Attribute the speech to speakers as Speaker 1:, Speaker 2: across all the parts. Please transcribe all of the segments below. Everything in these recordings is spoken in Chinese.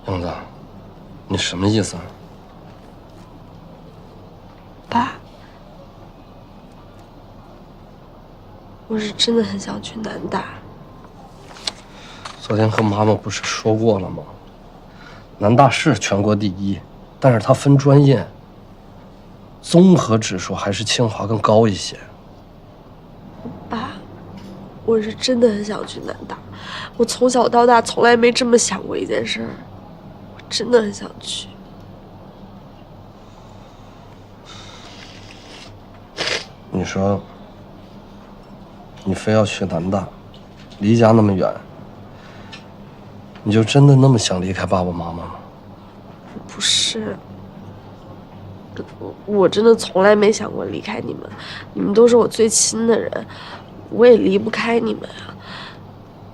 Speaker 1: 英子，你什么意思啊？
Speaker 2: 爸，我是真的很想去南大。
Speaker 1: 昨天和妈妈不是说过了吗？南大是全国第一，但是它分专业，综合指数还是清华更高一些。
Speaker 2: 爸，我是真的很想去南大，我从小到大从来没这么想过一件事儿，我真的很想去。
Speaker 1: 你说，你非要去南大，离家那么远，你就真的那么想离开爸爸妈妈吗？
Speaker 2: 不是，我真的从来没想过离开你们，你们都是我最亲的人，我也离不开你们啊。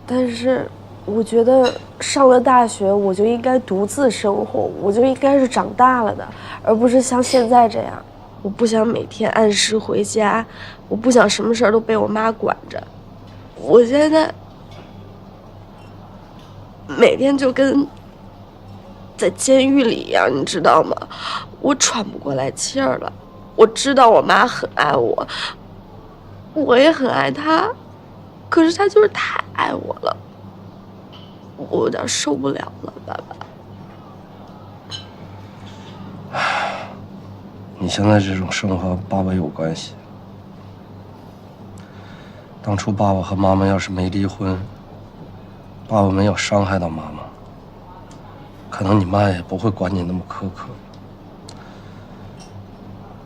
Speaker 2: 但是我觉得上了大学，我就应该独自生活，我就应该是长大了的，而不是像现在这样。我不想每天按时回家，我不想什么事儿都被我妈管着。我现在每天就跟在监狱里一样，你知道吗？我喘不过来气儿了。我知道我妈很爱我，我也很爱她，可是她就是太爱我了，我有点受不了了，爸爸。
Speaker 1: 你现在这种生活和爸爸有关系。当初爸爸和妈妈要是没离婚，爸爸没有伤害到妈妈，可能你妈也不会管你那么苛刻。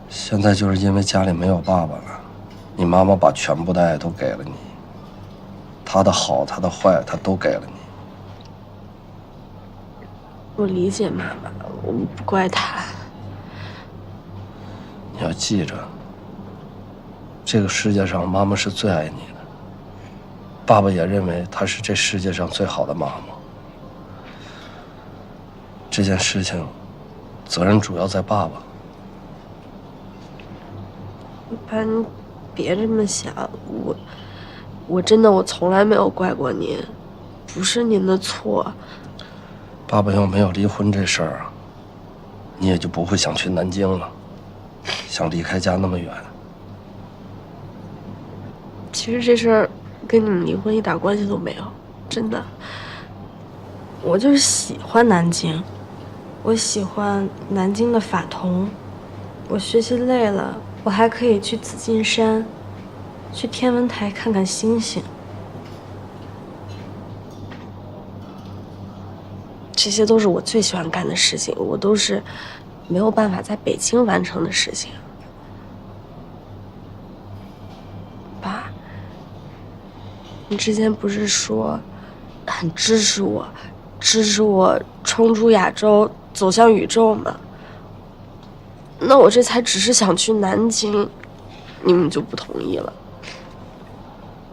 Speaker 1: 现在就是因为家里没有爸爸了，你妈妈把全部的爱都给了你，她的好，她的坏，她都给了你。
Speaker 2: 我理解妈妈，我不怪她。
Speaker 1: 你要记着，这个世界上妈妈是最爱你的，爸爸也认为她是这世界上最好的妈妈。这件事情，责任主要在爸爸。
Speaker 2: 爸，你别这么想，我真的从来没有怪过您，不是您的错。
Speaker 1: 爸爸要没有离婚这事儿，你也就不会想去南京了，想离开家那么远。
Speaker 2: 其实这事儿跟你们离婚一点关系都没有，真的。我就是喜欢南京，我喜欢南京的法桐。我学习累了，我还可以去紫金山，去天文台看看星星。这些都是我最喜欢干的事情，我都是没有办法在北京完成的事情。爸，你之前不是说很支持我冲出亚洲，走向宇宙吗？那我这才只是想去南京，你们就不同意了。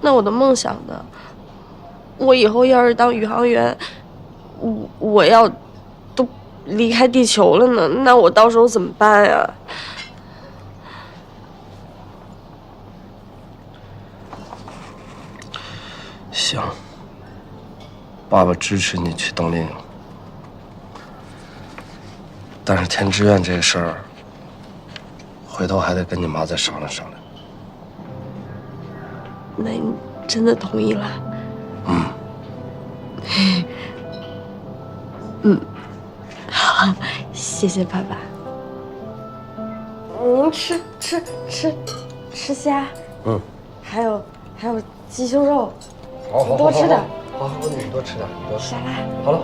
Speaker 2: 那我的梦想呢？我以后要是当宇航员，我要都离开地球了呢，那我到时候怎么办呀？
Speaker 1: 行，爸爸支持你去冬令营，但是填志愿这个事儿，回头还得跟你妈再商量商量。
Speaker 2: 那你真的同意了？好，谢谢爸爸。您吃虾，还有鸡胸肉，
Speaker 1: 好，
Speaker 2: 多吃点。
Speaker 1: 好，你多吃点，多吃。
Speaker 2: 沙拉。
Speaker 1: 好了，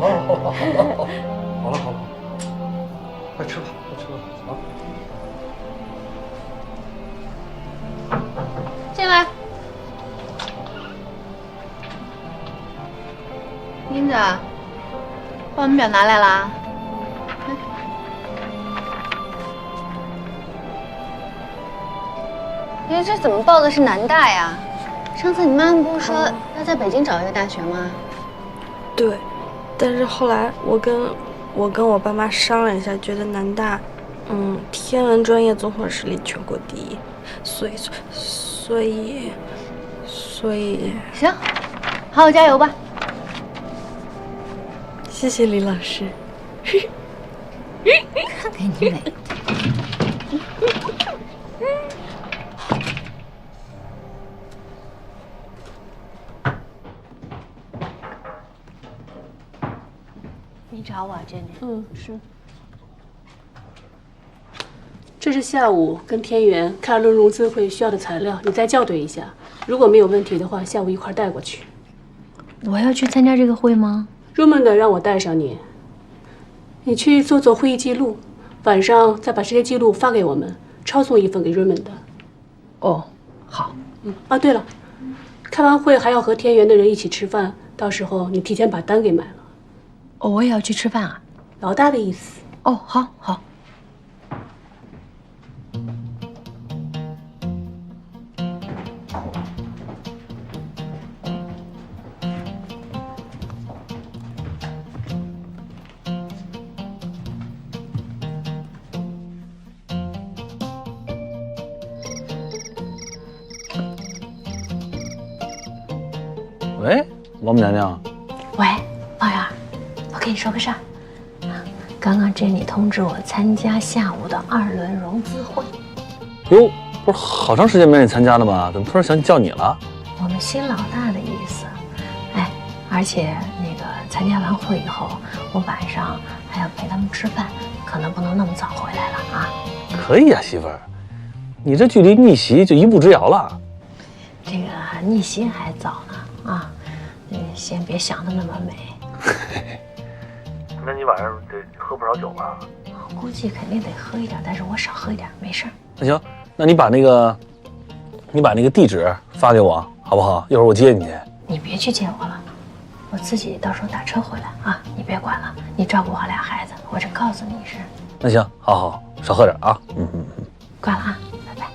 Speaker 1: 快吃吧，啊！
Speaker 3: 进来，英子，报名表拿来啦。哎，这怎么报的是南大呀？上次你妈妈不是说要在北京找一个大学吗？
Speaker 2: 对，但是后来我跟我爸妈商量一下，觉得南大，天文专业综合实力全国第一，所以，
Speaker 3: 行，好好加油吧。
Speaker 2: 谢谢李老师。
Speaker 3: 给你美的。你找我，珍妮？是。
Speaker 4: 这是下午跟天元开轮融资会需要的材料，你再校对一下。如果没有问题的话，下午一块带过去。
Speaker 3: 我要去参加这个会吗
Speaker 4: ？Raymond让我带上你，你去做会议记录，晚上再把这些记录发给我们，抄送一份给 Raymond。
Speaker 3: 哦，好。
Speaker 4: 啊，对了，开完会还要和天元的人一起吃饭，到时候你提前把单给买了。
Speaker 3: 哦，我也要去吃饭啊？
Speaker 4: 老大的意思。
Speaker 3: 哦，好，好。
Speaker 5: 喂，王母娘娘。
Speaker 3: 喂，宝源，我跟你说个事儿。刚刚珍妮通知我参加下午的2轮融资会。
Speaker 5: 哟，不是好长时间没让你参加了吗？怎么突然想叫你了？
Speaker 3: 我们新老大的意思。哎，而且那个参加完会以后，我晚上还要陪他们吃饭，可能不能那么早回来了啊。
Speaker 5: 可以呀，媳妇儿，你这距离逆袭就一步之遥了。
Speaker 3: 这个逆袭还早呢啊，先别想的那么美。
Speaker 5: 那你晚上得喝不少酒吧？
Speaker 3: 我估计肯定得喝一点，但是我少喝一点，没事儿。
Speaker 5: 那行，那你把那个地址发给我，好不好？一会儿我接你去。
Speaker 3: 你别去接我了，我自己到时候打车回来啊！你别管了，你照顾好俩孩子，我这告诉你是。
Speaker 5: 那行，好好少喝点啊。
Speaker 3: 挂了啊，拜拜。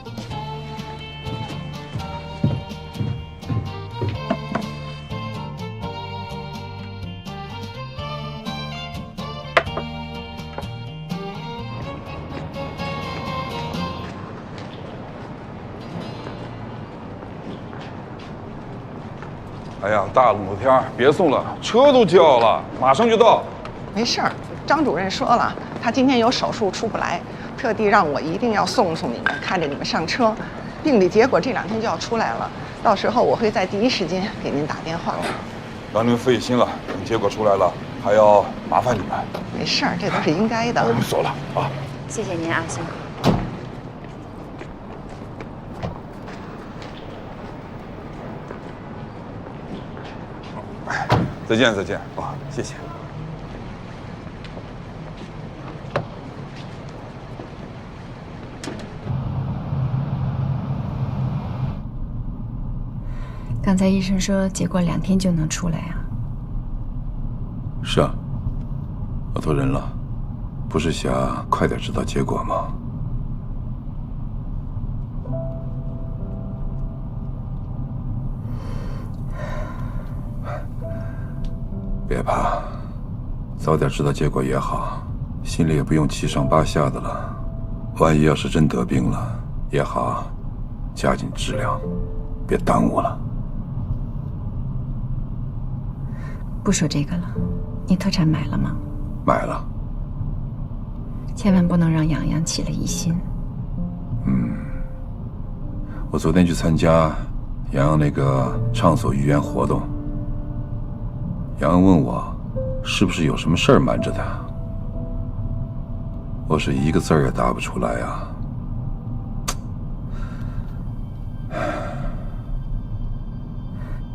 Speaker 6: 哎呀，大冷的天儿，别送了，车都叫了，马上就到。
Speaker 7: 没事儿，张主任说了，他今天有手术出不来，特地让我一定要送你们，看着你们上车。病理结果这2天就要出来了，到时候我会在第一时间给您打电话。
Speaker 6: 让你们费心了，等结果出来了，还要麻烦你们。
Speaker 7: 没事儿，这都是应该的。
Speaker 6: 我们走了啊。
Speaker 3: 谢谢您啊，辛苦。
Speaker 6: 再见，再见啊，谢谢。
Speaker 8: 刚才医生说结果2天就能出来啊。
Speaker 9: 是啊，我托人了，不是想快点知道结果吗？别怕，早点知道结果也好，心里也不用七上八下的了。万一要是真得病了也好，加紧治疗，别耽误了。
Speaker 8: 不说这个了，你特产买了吗？
Speaker 9: 买了。
Speaker 8: 千万不能让洋洋起了疑心。
Speaker 9: 我昨天去参加洋洋那个畅所欲言活动，洋洋问我是不是有什么事儿瞒着他，我是一个字儿也答不出来啊。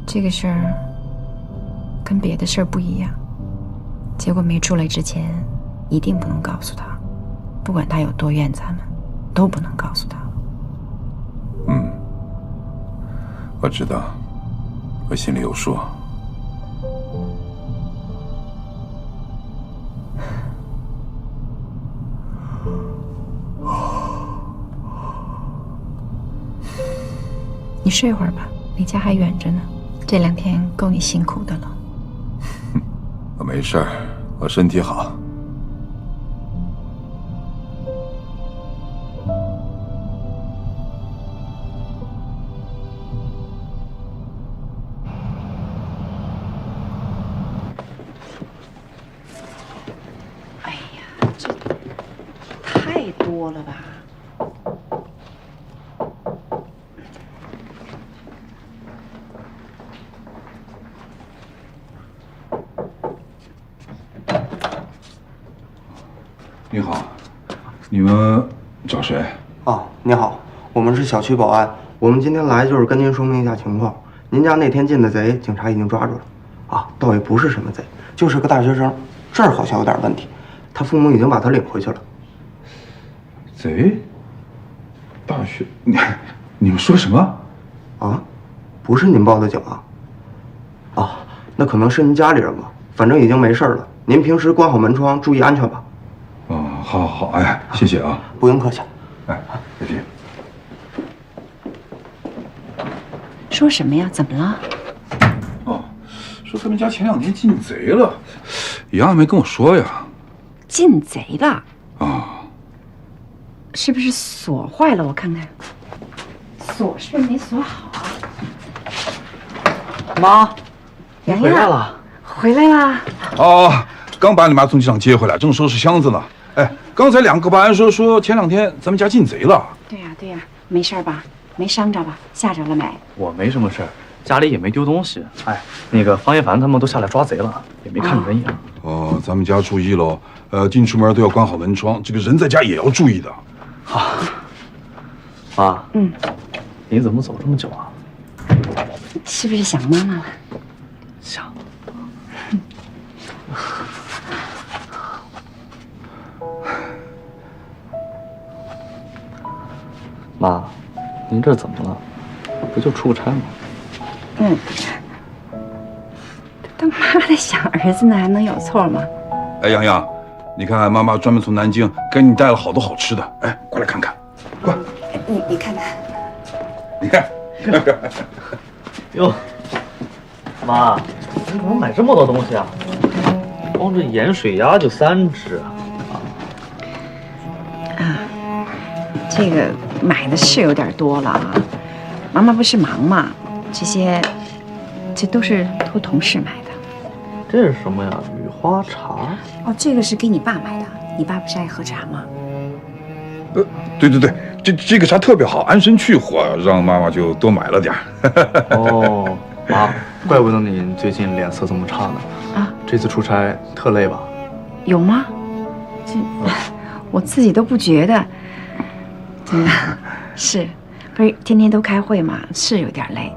Speaker 8: 这个事儿跟别的事儿不一样，结果没出来之前一定不能告诉他，不管他有多怨咱们，都不能告诉他。
Speaker 9: 我知道，我心里有数。
Speaker 8: 你睡会儿吧，离家还远着呢，这2天够你辛苦的了。
Speaker 9: 我没事儿，我身体好。
Speaker 10: 哎
Speaker 8: 多了吧？
Speaker 9: 你好，你们找谁？
Speaker 10: 哦，你好，我们是小区保安，我们今天来就是跟您说明一下情况。您家那天进的贼，警察已经抓住了。啊，倒也不是什么贼，就是个大学生，这儿好像有点问题。他父母已经把他领回去了。
Speaker 9: 贼？大学？你们说什么？
Speaker 10: 啊，不是您报的警啊？啊，那可能是您家里人吧。反正已经没事了，您平时关好门窗，注意安全吧。
Speaker 9: 哦，好，好，哎，谢谢啊。
Speaker 10: 不用客气。
Speaker 9: 哎，再见。
Speaker 8: 说什么呀？怎么了？
Speaker 9: 哦，说他们家前2天进贼了，杨也没跟我说呀。
Speaker 8: 进贼了？
Speaker 9: 啊，
Speaker 8: 是不是锁坏了？我看看，锁是不是没锁好啊？
Speaker 11: 妈，你
Speaker 8: 洋
Speaker 11: 回来了。
Speaker 8: 回来啦。
Speaker 9: 哦，刚把你妈从机场接回来，正收拾箱子呢。哎，刚才2个保安说前2天咱们家进贼了。
Speaker 8: 对呀，对呀，没事吧？没伤着吧？吓着了没？
Speaker 11: 我没什么事儿，家里也没丢东西。哎，那个方一凡他们都下来抓贼了，也没看着人影。
Speaker 9: 哦，咱们家住1楼，进出门都要关好门窗，这个人在家也要注意的。
Speaker 11: 啊，妈，你怎么走这么久啊？
Speaker 8: 是不是想妈妈了？
Speaker 11: 想。妈，您这怎么了？不就出个差吗？
Speaker 8: 当妈的想儿子呢，还能有错吗？
Speaker 9: 哎，洋洋，你看妈妈专门从南京给你带了好多好吃的，哎，过来看看，快！
Speaker 8: 你看看，
Speaker 9: 你看，
Speaker 11: 哟，妈，你怎么买这么多东西啊？光这盐水鸭就3只啊！
Speaker 8: 这个买的是有点多了啊。妈妈不是忙嘛，这都是托同事买的。
Speaker 11: 这是什么呀？雨花茶？
Speaker 8: 哦，这个是给你爸买的。你爸不是爱喝茶吗？
Speaker 9: 对对对，这个茶特别好，安神去火，让妈妈就多买了点儿。
Speaker 11: 哦，妈，怪不得你最近脸色这么差呢。
Speaker 8: 啊，
Speaker 11: 这次出差特累吧？
Speaker 8: 有吗？我自己都不觉得。真的是，不是天天都开会嘛，是有点累。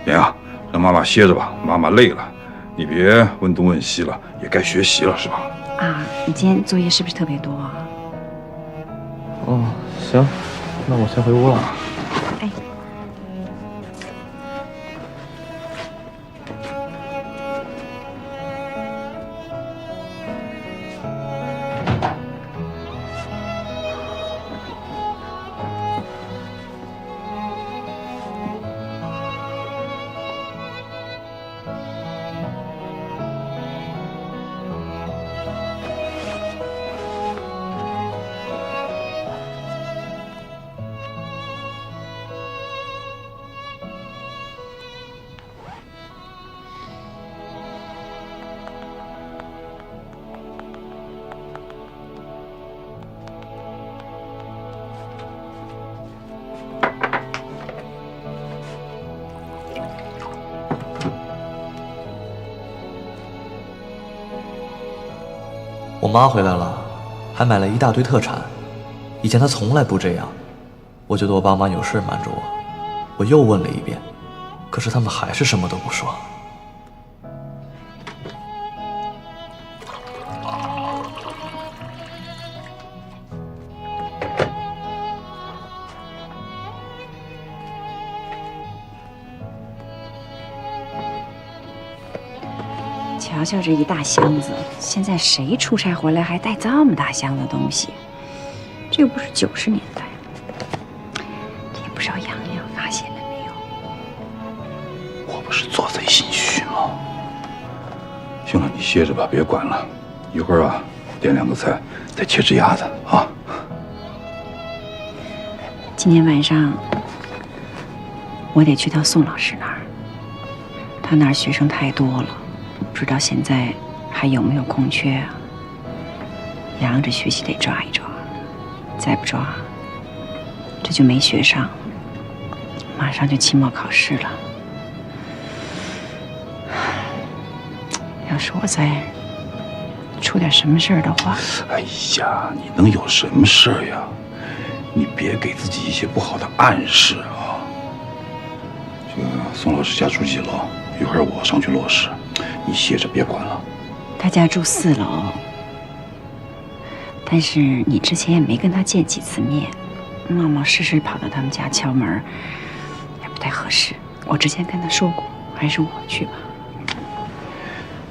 Speaker 9: 洋洋，让妈妈歇着吧，妈妈累了，你别问东问西了，也该学习了，是吧？
Speaker 8: 啊，你今天作业是不是特别多啊？
Speaker 11: 哦，行，那我先回屋了。
Speaker 8: 哎。
Speaker 12: 我妈回来了，还买了一大堆特产，以前她从来不这样。我觉得我爸妈有事瞒着我，我又问了一遍，可是他们还是什么都不说。
Speaker 8: 瞧瞧这一大箱子，现在谁出差回来还带这么大箱的东西？这又不是90年代，也不知道洋洋发现了没有？
Speaker 9: 我不是做贼心虚吗？行了，你歇着吧，别管了。一会儿啊，点2个菜，再切只鸭子啊。
Speaker 8: 今天晚上我得去趟宋老师那儿，他那儿学生太多了。不知道现在还有没有空缺啊？洋洋这学习得抓一抓。再不抓，这就没学上，马上就期末考试了。要是我再出点什么事儿的话，
Speaker 6: 哎呀，你能有什么事儿呀？你别给自己一些不好的暗示啊。这个宋老师家住几楼？一会儿我上去落实，你歇着别管了。
Speaker 8: 他家住4楼，但是你之前也没跟他见几次面，冒冒失失跑到他们家敲门，也不太合适。我之前跟他说过，还是我去吧。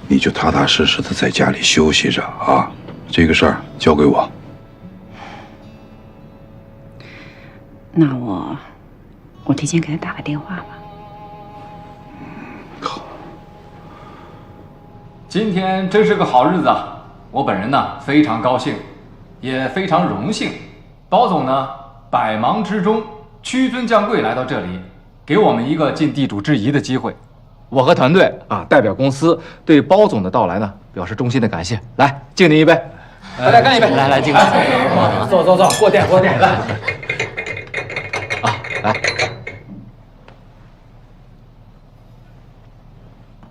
Speaker 6: 你就踏踏实实的在家里休息着啊，这个事儿交给我。
Speaker 8: 那我提前给他打个电话吧。
Speaker 6: 好。
Speaker 13: 今天真是个好日子啊！我本人呢非常高兴，也非常荣幸，包总呢百忙之中屈尊降贵来到这里，给我们一个尽地主之谊的机会。我和团队啊，代表公司对包总的到来呢，表示衷心的感谢。来，敬您一杯，大家干一杯！
Speaker 11: 来，敬干！
Speaker 13: 坐，过电，来。啊，来。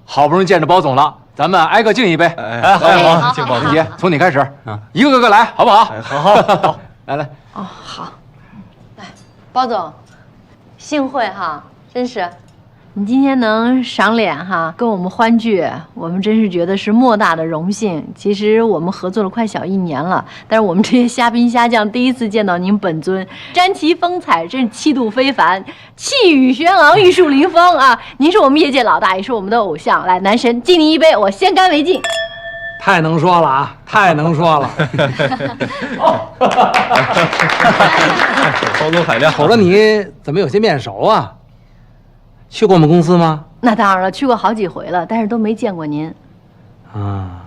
Speaker 13: 好不容易见着包总了，咱们挨个敬一杯。
Speaker 11: 好，敬包总。
Speaker 13: 林杰，从你开始，一个个来，好不好？
Speaker 11: 好，
Speaker 13: 来。
Speaker 3: 哦，好。来，包总，幸会哈，真是。你今天能赏脸哈，跟我们欢聚，我们真是觉得是莫大的荣幸。其实我们合作了快小1年了，但是我们这些虾兵虾将第一次见到您本尊，瞻其风采，真是气度非凡，气宇轩昂，玉树临风啊！您是我们业界老大，也是我们的偶像。来，男神，敬您一杯，我先干为敬。
Speaker 14: 太能说了啊，太能说了。
Speaker 11: 包总海量，
Speaker 14: 瞅着你怎么有些面熟啊？去过我们公司吗？
Speaker 3: 那当然了，去过好几回了，但是都没见过您。
Speaker 14: 啊，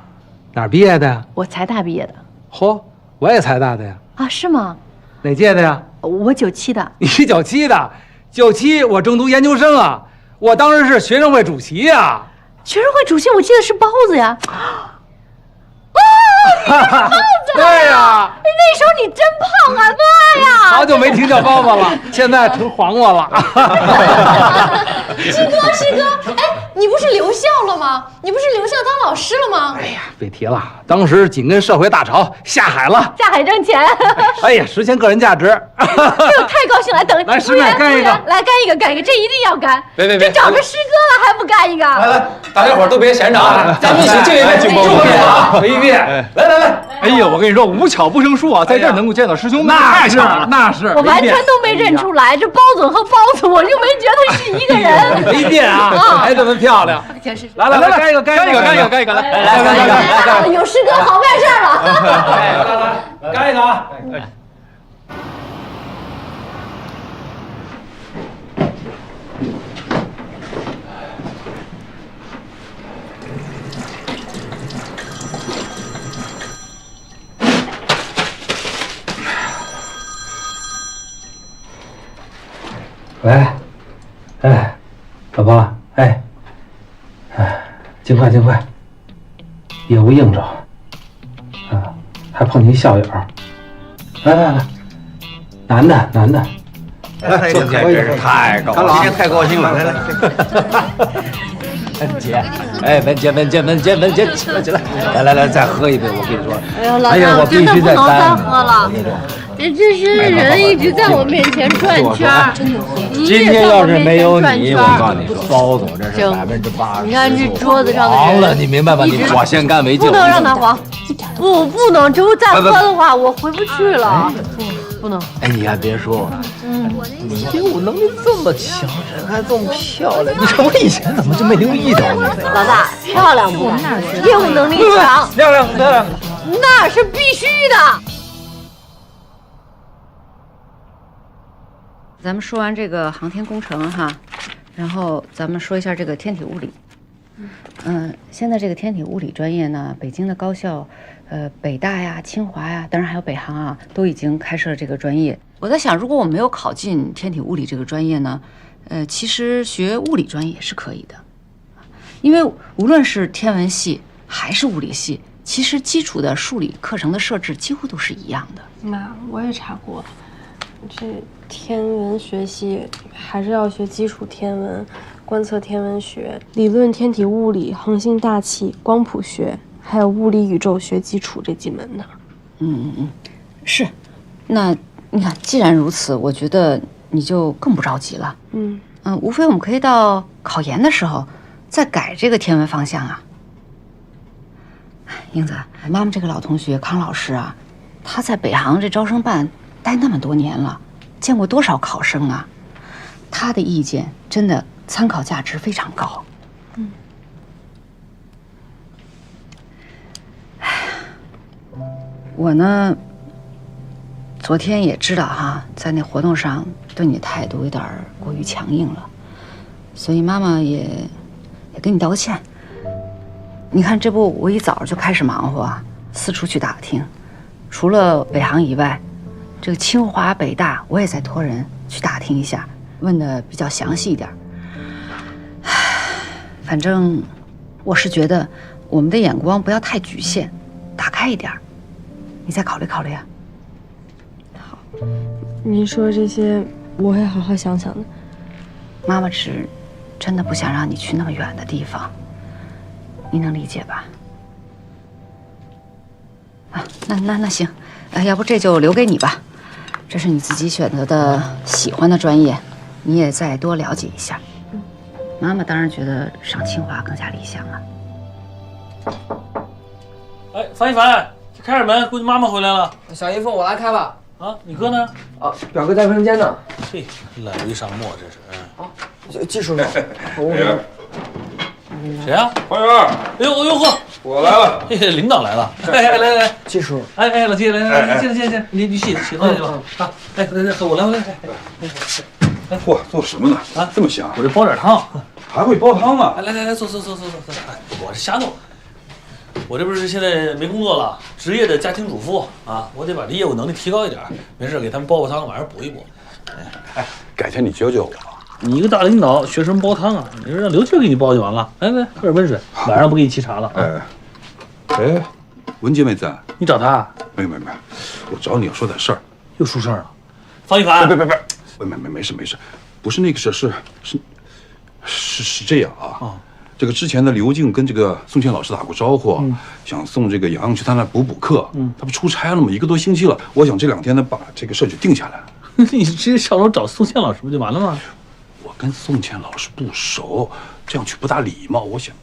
Speaker 14: 哪儿毕业的呀？
Speaker 3: 我财大毕业的。
Speaker 14: 嚯，我也财大的呀。
Speaker 3: 啊，是吗？
Speaker 14: 哪届的呀？
Speaker 3: 我97的。
Speaker 14: 你是97的？97我正读研究生啊，我当时是学生会主席呀。
Speaker 3: 学生会主席，我记得是包子呀。包子，
Speaker 14: 对呀，
Speaker 3: 那时候你真胖啊，妈呀！
Speaker 14: 好久没听叫包子了，现在成黄瓜了。
Speaker 15: 师哥，哎，你不是留校了吗？你不是留校当老师了吗？
Speaker 14: 哎呀，别提了，当时紧跟社会大潮下海了，
Speaker 3: 下海挣钱。
Speaker 14: 哎呀，实现个人价值。
Speaker 3: 哎呦，太高兴了！等
Speaker 14: 来，师妹干一个，
Speaker 3: 来干一个，这一定要干。
Speaker 11: 别，
Speaker 3: 这找着师哥了还不干一个？
Speaker 11: 来，大家伙都别闲着啊，咱们一起敬一杯，敬包总啊！
Speaker 14: 回一遍，
Speaker 13: 来！哎呀，我跟你说，无巧不成书啊，在这儿能够见到师兄，
Speaker 14: 那是，
Speaker 3: 我完全都没认出来，这包总和包子，我就没觉得是一个人。
Speaker 14: 回一遍啊，还这么漂亮。来，干一个，来，
Speaker 3: 有师哥好办事了。
Speaker 14: 来，干一个啊！喂，哎，老婆，哎，尽快，业务应酬，还碰你笑眼儿，来，男的，
Speaker 11: 今天真是太高兴了，今天太高兴了，来，姐，哎，文杰，起来，来，再喝一杯，我跟你说，
Speaker 3: 哎呦，老大，我真的不能再喝了。这些人一直在我面前转圈，
Speaker 11: 今天要是没有你，我告诉你说，包总这是80%。
Speaker 3: 你看这桌子上的
Speaker 11: 黄了，你明白吗？你我先干为敬。
Speaker 3: 不能让他黄，不能，这再喝的话，我回不去了。不能。
Speaker 11: 哎，你还别说，你业务能力这么强，人还这么漂亮，你说我以前怎么就没留意到你？
Speaker 3: 老大，漂亮不？业务能力强，
Speaker 11: 漂亮，
Speaker 3: 那是必须的。
Speaker 8: 咱们说完这个航天工程哈，然后咱们说一下这个天体物理。现在这个天体物理专业呢，北京的高校，北大呀、清华呀，当然还有北航啊，都已经开设了这个专业。我在想，如果我没有考进天体物理这个专业呢，其实学物理专业也是可以的，因为无论是天文系还是物理系，其实基础的数理课程的设置几乎都是一样的。
Speaker 2: 妈，我也查过，这天文学系还是要学基础天文、观测天文学、理论天体物理、恒星大气、光谱学，还有物理宇宙学基础这几门呢。
Speaker 8: 是。那你看，既然如此，我觉得你就更不着急了。无非我们可以到考研的时候再改这个天文方向啊。英子，妈妈这个老同学康老师啊，他在北航这招生办待那么多年了，见过多少考生啊，他的意见真的参考价值非常高。我呢，昨天也知道哈，在那活动上对你的态度有点过于强硬了，所以妈妈也跟你道个歉。你看，这不我一早就开始忙活啊，四处去打听，除了北航以外，这个清华、北大我也在托人去打听一下，问的比较详细一点。反正我是觉得我们的眼光不要太局限，打开一点，你再考虑考虑啊。
Speaker 2: 您说这些，我会好好想想的。
Speaker 8: 妈妈是真的不想让你去那么远的地方，你能理解吧？啊，那行，要不这就留给你吧，这是你自己选择的喜欢的专业，你也再多了解一下。妈妈当然觉得上清华更加理想啊。
Speaker 5: 哎，樊一凡，开点门，估计妈妈回来了。
Speaker 16: 小姨夫，我来开吧。
Speaker 5: 啊，你哥呢？
Speaker 16: 啊，表哥在卫生间呢。
Speaker 5: 嘿，懒为上磨，这是。
Speaker 16: 季叔叔，
Speaker 5: 谁啊？
Speaker 6: 花园。
Speaker 5: 哎呦呵，
Speaker 6: 我来了。
Speaker 5: 嘿，领导来了。来，
Speaker 16: 季叔。
Speaker 5: 哎，老季，来，进，你洗东西吧。啊，来，我来。
Speaker 6: 嚯，做什么呢？啊，这么香！
Speaker 5: 我这煲点汤。
Speaker 6: 还会煲汤呢？
Speaker 5: 来，坐。我这瞎弄。我这不是现在没工作了，职业的家庭主妇啊，我得把这业务能力提高一点。没事，给他们煲汤，晚上补一补。
Speaker 6: 哎，改天你教教我。
Speaker 5: 你一个大领导学什么煲汤啊？你说让刘庆给你煲就完了。来，喝点温水，晚上不给你沏茶了。
Speaker 6: 哎，文杰没在？
Speaker 5: 你找他？
Speaker 6: 没，我找你要说点事儿。
Speaker 5: 又出事儿了？方一凡，
Speaker 6: 别，没事，不是那个事，是这样啊。这个之前的刘静跟这个宋倩老师打过招呼，想送这个洋洋去他那补课。他不出差了吗？1个多星期了。我想这2天呢把这个事就定下来。
Speaker 5: 你直接上楼找宋倩老师不就完了吗？
Speaker 6: 我跟宋倩老师不熟，这样去不大礼貌。我想。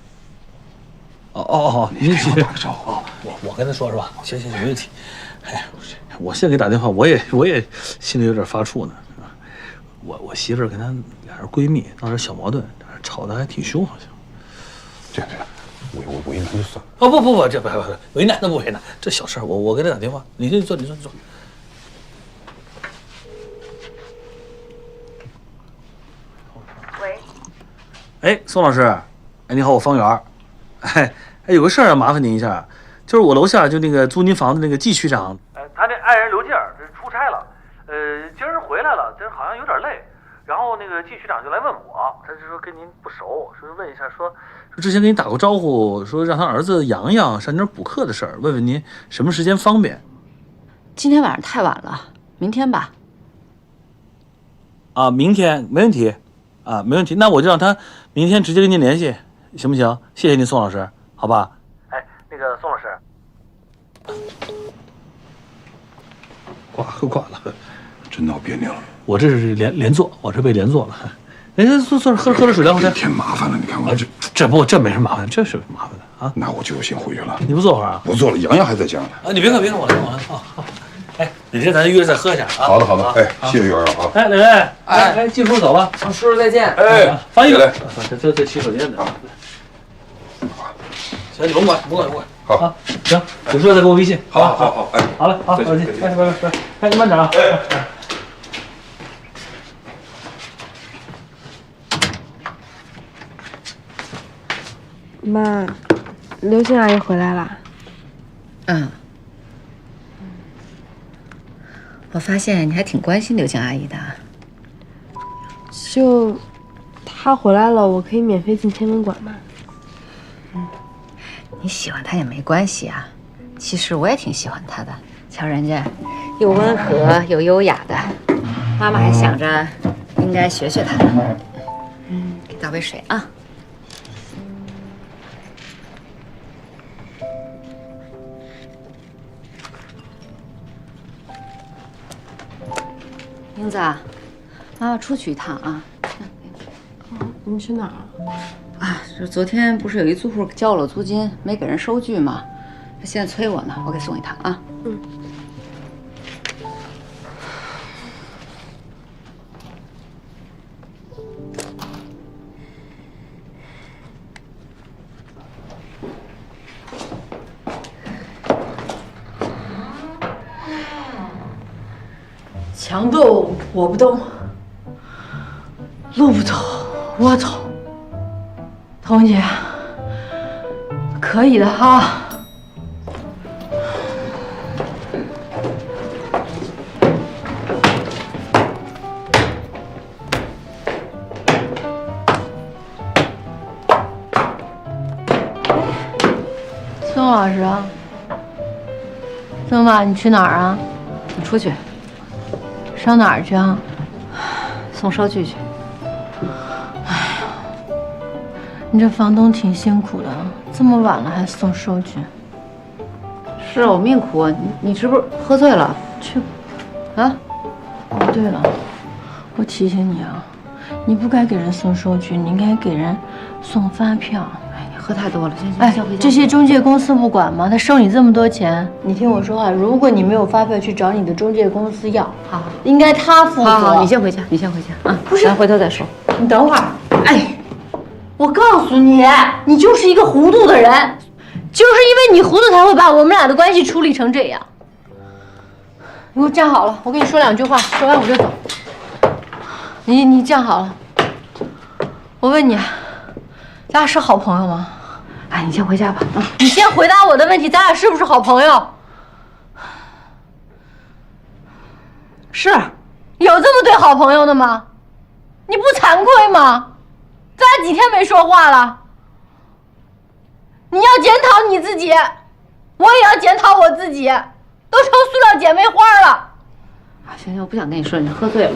Speaker 5: 你
Speaker 6: 给我打个招呼。
Speaker 5: 我跟他说是吧？行，没问题。哎，我现在给打电话，我也心里有点发怵呢。我媳妇儿跟她俩人闺蜜闹点小矛盾，吵得还挺凶，好像。
Speaker 6: 这样，为难就算。
Speaker 5: 不，这不为难，那不为难，这小事儿，我给他打电话，你坐。
Speaker 8: 喂。
Speaker 5: 哎，宋老师，哎，你好，我方圆。哎，有个事儿要麻烦您一下，就是我楼下就那个租您房子那个季区长，他那爱人刘静这出差了，今儿回来了，这好像有点累。然后那个季区长就来问我，他就说跟您不熟，说问一下，说之前跟您打过招呼，说让他儿子洋洋上您补课的事儿，问问您什么时间方便。
Speaker 8: 今天晚上太晚了，明天吧。
Speaker 5: 啊，明天没问题，啊，没问题，那我就让他明天直接跟您联系，行不行？谢谢您，宋老师，好吧？哎，那个宋老师，挂了，
Speaker 6: 真闹别扭。
Speaker 5: 我这是连坐，我这被连坐了。哎，坐喝点水，凉会儿。
Speaker 6: 添麻烦了，你看我
Speaker 5: 这没什么麻烦，这是麻烦的啊。
Speaker 6: 那我就先回去了。
Speaker 5: 你不坐会儿啊？
Speaker 6: 不坐了，洋洋还在家呢。
Speaker 5: 啊，你别看，我来。好。哎，哪天咱约着再喝一下啊？
Speaker 6: 好的。哎，谢谢洋洋啊。
Speaker 5: 哎，磊，哎，季叔走了，
Speaker 16: 叔叔再见。
Speaker 6: 哎，
Speaker 5: 方一来，这洗手间的。行，你甭管。
Speaker 6: 好
Speaker 5: 啊，行，有事再给我微信。
Speaker 6: 好，哎，
Speaker 5: 好嘞，好，再见。拜，你慢点啊。
Speaker 2: 妈，刘静阿姨回来了。
Speaker 8: 我发现你还挺关心刘静阿姨的。
Speaker 2: 就她回来了，我可以免费进天文馆吗？
Speaker 8: 你喜欢他也没关系啊。其实我也挺喜欢他的，瞧人家又温和又优雅的，妈妈还想着应该学学他呢。给倒杯水啊。英子，妈妈出去一趟啊。
Speaker 4: 你去哪儿
Speaker 8: 啊？这昨天不是有一租户交了租金没给人收据吗？他现在催我呢，我给送一趟啊。
Speaker 3: 墙动我不动，路不走我走。彤姐，可以的哈。宋老师，宋妈，你去哪儿啊？
Speaker 8: 你出去。
Speaker 3: 上哪儿去啊？
Speaker 8: 送收据去。
Speaker 3: 哎呀，你这房东挺辛苦的，这么晚了还送收据。
Speaker 8: 是啊，我命苦啊！你是不是喝醉了？
Speaker 3: 去，
Speaker 8: 啊？
Speaker 3: 哦，对了，我提醒你啊，你不该给人送收据，你应该给人送发票。
Speaker 8: 哎，你喝太多了，先
Speaker 3: 哎，
Speaker 8: 回家。
Speaker 3: 这些中介公司不管吗？他收你这么多钱，你听我说话，如果你没有发票，去找你的中介公司要，
Speaker 8: 好，
Speaker 3: 应该他负责。
Speaker 8: 好，你先回家，你先回家啊！
Speaker 3: 不是，
Speaker 8: 咱回头再说。
Speaker 3: 你等会儿，哎，我告诉你，你就是一个糊涂的人，就是因为你糊涂才会把我们俩的关系处理成这样。你给我站好了，我跟你说两句话，说完我就走。你站好了，我问你，咱俩是好朋友吗？
Speaker 8: 哎，你先回家吧。啊，
Speaker 3: 你先回答我的问题，咱俩是不是好朋友？是，有这么对好朋友的吗？你不惭愧吗？咱俩几天没说话了，你要检讨你自己，我也要检讨我自己，都成塑料姐妹花了。
Speaker 8: 啊，行，我不想跟你说，你喝醉了。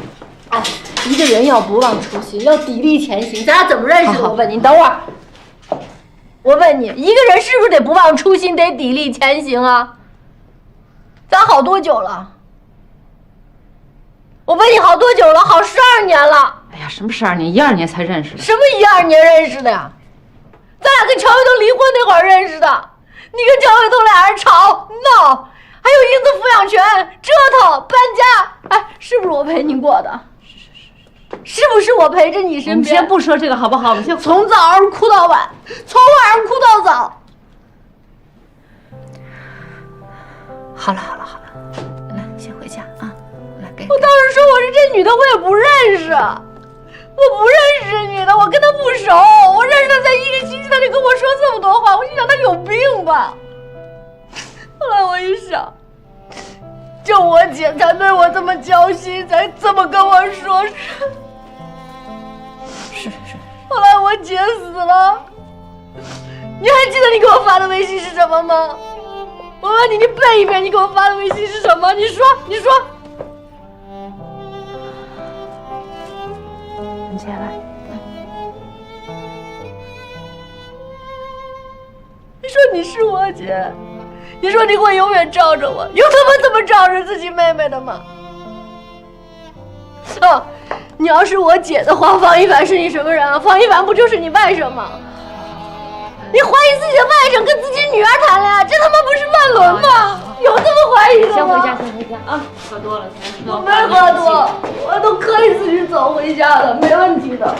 Speaker 3: 哎，一个人要不忘初心，要砥砺前行。咱俩怎么认识的？我问你，你等会儿。我问你，一个人是不是得不忘初心，得砥砺前行啊？咱好多久了？我问你好多久了？好12年了。
Speaker 8: 哎呀，什么12年？12年才认识的。
Speaker 3: 什么12年认识的呀？咱俩跟乔卫东离婚那会儿认识的。你跟乔卫东俩人吵闹，还有英子抚养权，折腾搬家。哎，是不是我陪你过的？是不是我陪着你身边？
Speaker 8: 我们先不说这个好不好？我们先
Speaker 3: 从早上哭到晚，从晚上哭到早。
Speaker 8: 好了，来，先回家啊。来，
Speaker 3: 我当时说我是这女的，我也不认识，我不认识这女的，我跟她不熟，我认识她才1个星期，她就跟我说这么多话，我心想她有病吧。后来我一想，就我姐才对我这么交心，才这么跟我说。
Speaker 8: 是。
Speaker 3: 后来我姐死了，你还记得你给我发的微信是什么吗？我问你，你背一遍，你给我发的微信是什么？你说。
Speaker 8: 你起来。
Speaker 3: 你说你是我姐，你说你会永远罩着我，有他妈这么罩着自己妹妹的吗？哦，你要是我姐的话，方一凡是你什么人啊？方一凡不就是你外甥吗？你怀疑自己的外甥跟自己女儿谈恋爱，这他妈不是乱伦吗？有这么怀疑的吗？
Speaker 8: 先回家啊！喝多了才知道。
Speaker 3: 我没喝多，我都可以自己走回家的，没问题的。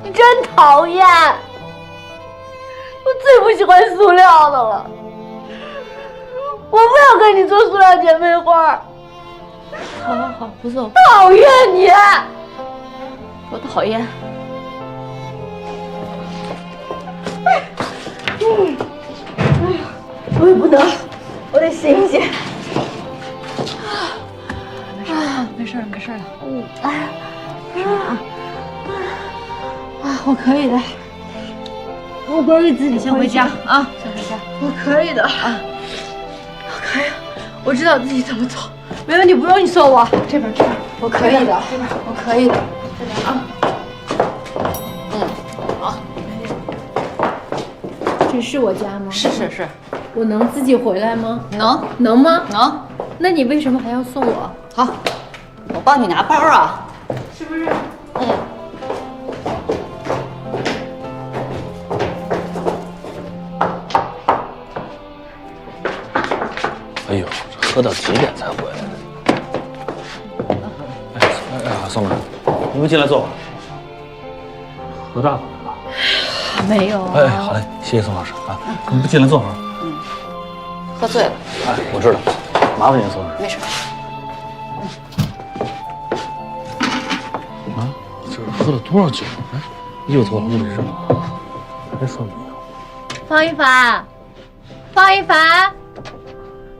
Speaker 3: 你真讨厌，我最不喜欢塑料的了。我不要跟你做塑料姐妹花。
Speaker 8: 好，不做。
Speaker 3: 讨厌你。
Speaker 8: 我讨厌。
Speaker 3: 哎呀，我也不能，我得醒醒。
Speaker 8: 没事了。哎呀，没事了。
Speaker 3: 哎呀，
Speaker 8: 没事了啊。
Speaker 3: 我可以的，我可以自己先回家啊，先回家，我可以的啊，我可以，我知道自己怎么走，没问题，不用你送我。这边，我可以的，这边我可以的，这边啊。好。这是我家吗？
Speaker 15: 是。
Speaker 3: 我能自己回来吗？
Speaker 15: 能
Speaker 3: 吗？
Speaker 15: 能。
Speaker 3: 那你为什么还要送我？
Speaker 15: 好，我帮你拿包啊。
Speaker 3: 是不是？
Speaker 5: 哎呦，这喝到几点才回来呢？哎，宋老师，你们进来坐会儿。喝大发了吧？
Speaker 3: 没有。
Speaker 5: 哎，好嘞，谢谢宋老师啊，你们进来坐会儿。
Speaker 15: 喝醉了。
Speaker 5: 哎，我知道，麻烦您，宋老师。
Speaker 15: 没事。
Speaker 5: 啊，这喝了多少酒？哎，衣服脱了，屋里扔了，还说没有？
Speaker 3: 方一凡，方一凡，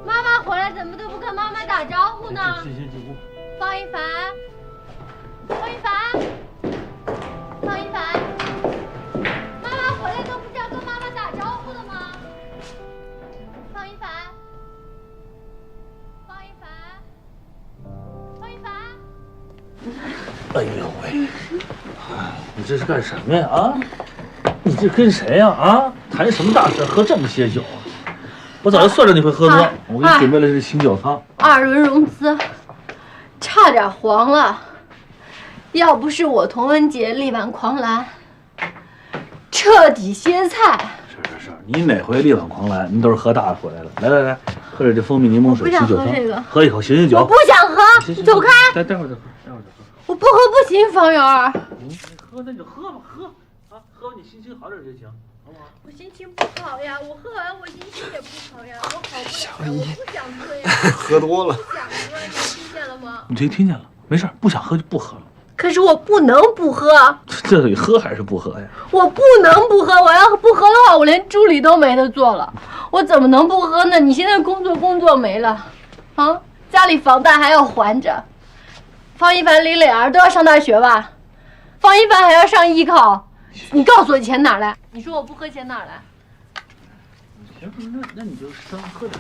Speaker 3: 妈妈回来怎么都不跟妈妈打招呼呢？方一凡，方一凡，方一凡，妈妈回来都不知道跟妈妈打招呼的吗？方一凡，方一凡，方一凡。
Speaker 5: 哎呦喂，你这是干什么呀？啊，你这跟谁呀？啊，谈什么大事，喝这么些酒啊？我早就算着你会喝多，我给你准备了这醒酒汤。
Speaker 3: 2轮融资，差点黄了。要不是我童文杰力挽狂澜，彻底歇菜。
Speaker 5: 是，你哪回力挽狂澜，你都是喝大了回来了。来，喝点这蜂蜜柠檬水醒酒汤，喝一口醒酒。
Speaker 3: 我不想喝，你走开。
Speaker 5: 待会儿再喝。
Speaker 3: 我不喝不行，方圆儿。
Speaker 5: 你喝那就喝吧，喝啊，喝完你心情好点就行，好不好？
Speaker 3: 我心情不好呀，我喝完我心情也不好呀，我好不了，我不想喝呀。
Speaker 10: 喝多了。
Speaker 3: 不想喝，你听见了吗？
Speaker 5: 你听见了，没事，不想喝就不喝了。
Speaker 3: 可是我不能不喝。
Speaker 5: 这得喝还是不喝呀？
Speaker 3: 我不能不喝，我要不喝的话，我连助理都没得做了。我怎么能不喝呢？你现在工作没了，啊，家里房贷还要还着。方一凡、李磊儿都要上大学吧？方一凡还要上艺考，你告诉我钱哪来？你说我不喝钱哪来？
Speaker 5: 行，那你就稍微喝点。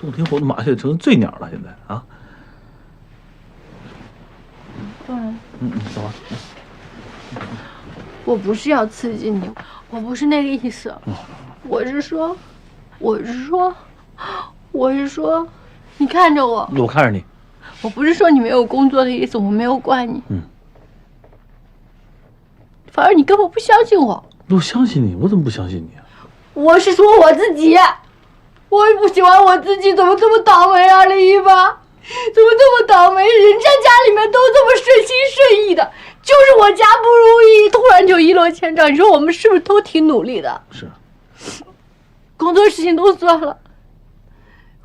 Speaker 5: 洞庭湖的马现在成醉鸟了，现在啊。走吧。
Speaker 3: 我不是要刺激你，我不是那个意思。我是说，你看着我。
Speaker 5: 我看着你。
Speaker 3: 我不是说你没有工作的意思，我没有怪你。反而你根本不相信我。
Speaker 5: 我相信你，我怎么不相信你啊？
Speaker 3: 我是说我自己，我也不喜欢我自己，怎么这么倒霉啊，李一凡，怎么这么倒霉？人家家里面都这么顺心顺意的，就是我家不如意，突然就一落千丈。你说我们是不是都挺努力的？
Speaker 5: 是。
Speaker 3: 工作事情都算了，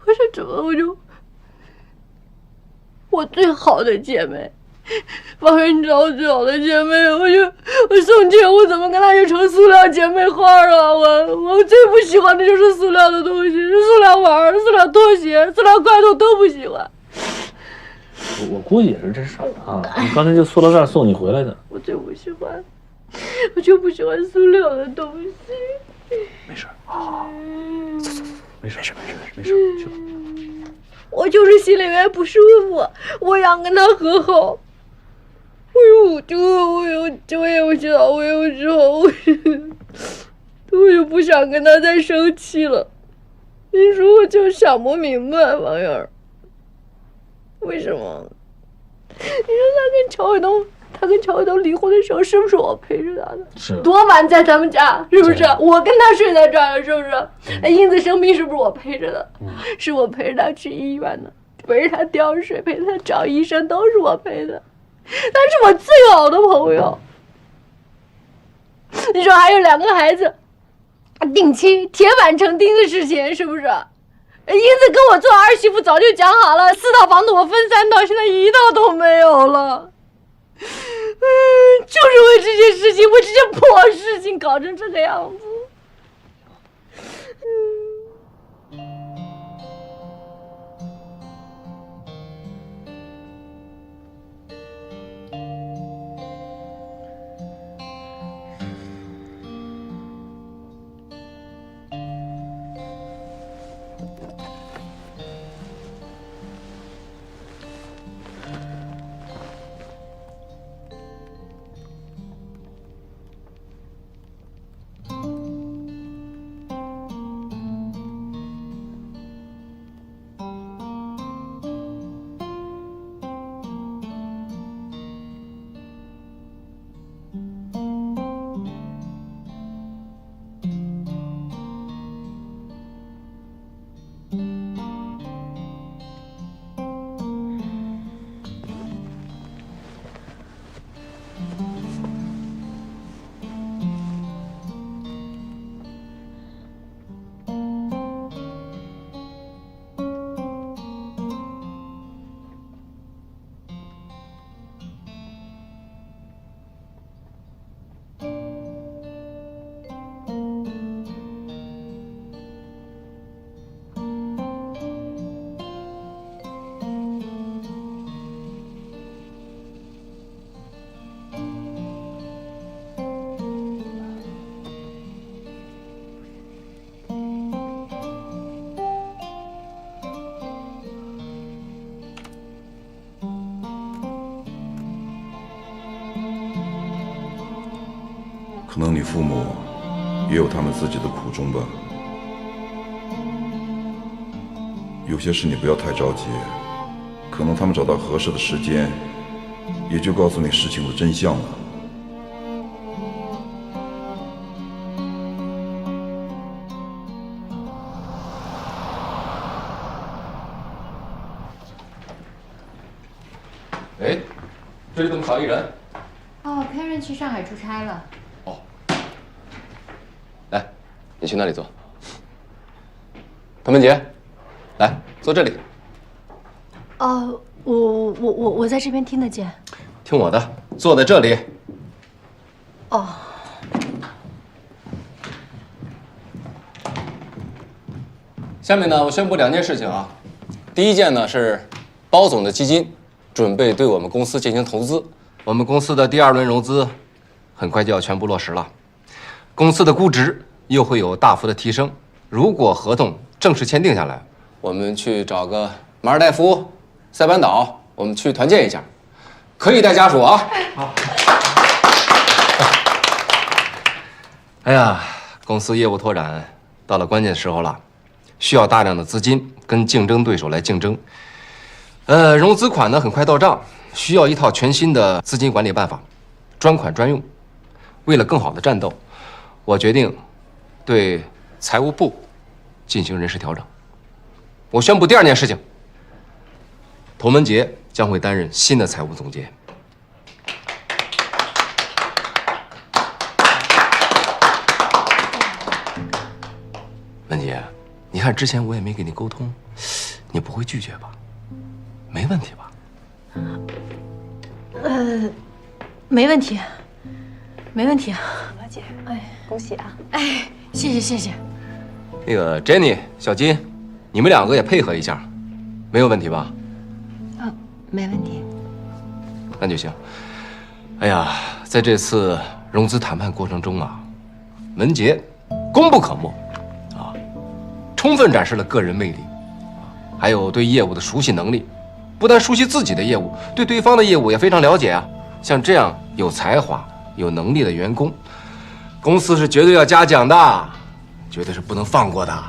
Speaker 3: 我说怎么我最好的姐妹，方圆，你知道我最好的姐妹，我宋倩，我怎么跟她就成塑料姐妹花了？我最不喜欢的就是塑料的东西，塑料碗、塑料拖鞋、塑料罐头都不喜欢。
Speaker 5: 我估计也是这事儿啊，你刚才就塑料袋送你回来的。
Speaker 3: 我最不喜欢，我就不喜欢塑料的东西。
Speaker 5: 没事，好，走，没事，去吧。
Speaker 3: 我就是心里面不舒服，我想跟他和好。我又知道，我就不想跟他再生气了。你说我就想不明白，王源儿，为什么？你说他跟乔伟东离婚的时候，是不是我陪着他的？
Speaker 5: 是。
Speaker 3: 多晚在他们家，是不是？我跟他睡在这儿了，是不是？英子生病是不是我陪着的？是我陪着他去医院的，陪着他吊水，陪着他找医生，都是我陪的。他是我最好的朋友。你说还有2个孩子，定亲铁板成钉的事情，是不是？英子跟我做儿媳妇早就讲好了，4套房子我分3套，现在1套都没有了。就是为这件事情，为这件破事情搞成这个样子。
Speaker 9: 可能你父母也有他们自己的苦衷吧。有些事你不要太着急，可能他们找到合适的时间，也就告诉你事情的真相了。
Speaker 13: 哎，这里怎么少一人？
Speaker 3: 哦，开润去上海出差了。
Speaker 13: 来，你去那里坐。唐文杰，来坐这里。
Speaker 3: 哦，我在这边听得见。
Speaker 13: 听我的，坐在这里。
Speaker 3: 哦。
Speaker 13: 下面呢，我宣布2件事情啊。第一件呢是，包总的基金准备对我们公司进行投资，我们公司的第2轮融资很快就要全部落实了，公司的估值又会有大幅的提升。如果合同正式签订下来，我们去找个马尔代夫、塞班岛，我们去团建一下，可以带家属啊。好。哎呀，公司业务拓展到了关键时候了，需要大量的资金跟竞争对手来竞争。融资款呢很快到账，需要一套全新的资金管理办法，专款专用。为了更好的战斗，我决定对财务部进行人事调整。我宣布第2件事情，童文杰将会担任新的财务总监。文杰，你看之前我也没给你沟通，你不会拒绝吧？没问题吧？
Speaker 3: 没问题，没问题。
Speaker 8: 罗姐，
Speaker 3: 哎，
Speaker 8: 恭喜啊！
Speaker 3: 哎，谢谢谢谢。
Speaker 13: 那个 Jenny、小金，你们2个也配合一下，没有问题吧？
Speaker 3: 没问题。
Speaker 13: 那就行。哎呀，在这次融资谈判过程中啊，文杰功不可没啊，充分展示了个人魅力，还有对业务的熟悉能力。不但熟悉自己的业务，对对方的业务也非常了解啊。像这样有才华、有能力的员工，公司是绝对要嘉奖的，绝对是不能放过的。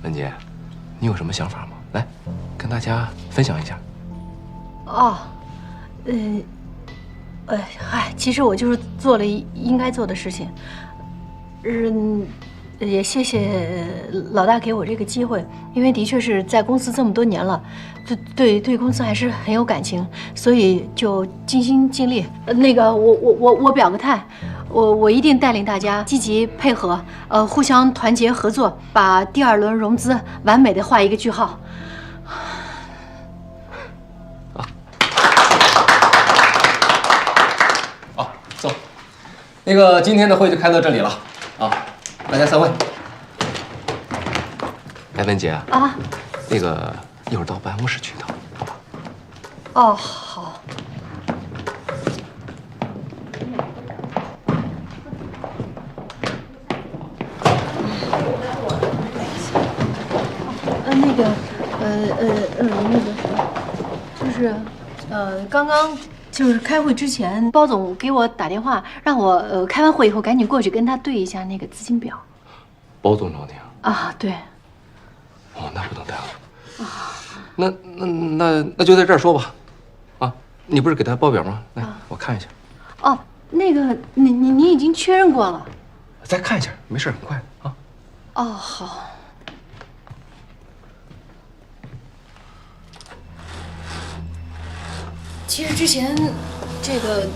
Speaker 13: 文杰，你有什么想法吗？来，跟大家分享一下。
Speaker 3: 哦，其实我就是做了应该做的事情。也谢谢老大给我这个机会，因为的确是在公司这么多年了，对公司还是很有感情，所以就尽心尽力。我表个态，我一定带领大家积极配合，互相团结合作，把第2轮融资完美的画一个句号。
Speaker 13: 走，那个今天的会就开到这里了啊。大家散会。哎，文杰啊，那个一会儿到办公室去一趟，好吧？
Speaker 3: 哦，好。刚刚就是开会之前，包总给我打电话，让我开完会以后赶紧过去跟他对一下那个资金表。
Speaker 13: 包总找你
Speaker 3: 啊？对。
Speaker 13: 哦，那不能耽误。那就在这儿说吧。啊，你不是给他报表吗？来，我看一下。
Speaker 3: 哦，那个你已经确认过了。
Speaker 13: 再看一下，没事，很快啊。
Speaker 3: 哦，好。其实之前这个